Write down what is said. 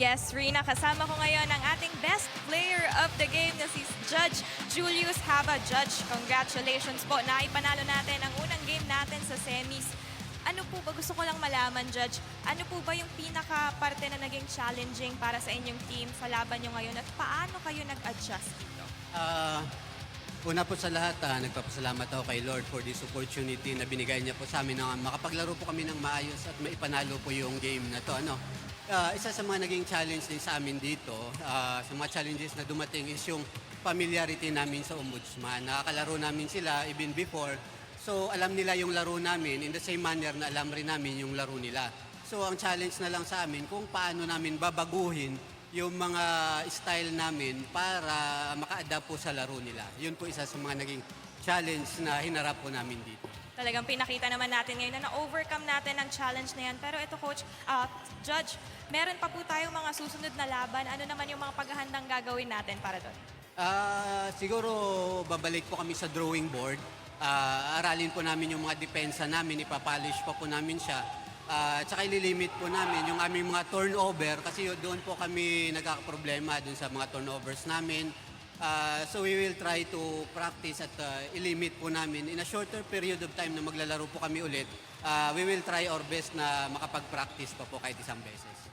Yes, Rina, kasama ko ngayon ang ating best player of the game na si Judge Julius Haba. Judge, congratulations po na ipanalo natin ang unang game natin sa semis. Ano po ba, gusto ko lang malaman, Judge, ano po ba yung pinaka-parte na naging challenging para sa inyong team sa laban nyo ngayon at paano kayo nag-adjust dito? Una po sa lahat, nagpapasalamat ako kay Lord for this opportunity na binigay niya po sa amin na makapaglaro po kami ng maayos at maipanalo po yung game na to. Isa sa mga naging challenge din sa amin dito, sa mga challenges na dumating is yung familiarity namin sa Ombudsman. Nakakalaro namin sila even before, so alam nila yung laro namin in the same manner na alam rin namin yung laro nila. So ang challenge na lang sa amin kung paano namin babaguhin yung mga style namin para maka-adapt po sa laro nila. Yun po isa sa mga naging challenge na hinarap po namin dito. Talagang pinakita naman natin ngayon na na-overcome natin ang challenge na yan. Pero ito, Coach, Judge, meron pa po tayong mga susunod na laban. Ano naman yung mga paghahandang gagawin natin para doon? Siguro babalik po kami sa drawing board. Aralin po namin yung mga depensa namin, ipapolish pa po namin siya. Tsaka ililimit po namin yung aming mga turnover kasi doon po kami nagkakaproblema dun sa mga turnovers namin. So we will try to practice at ilimit po namin in a shorter period of time na maglalaro po kami ulit. We will try our best na makapag-practice pa po kahit isang beses.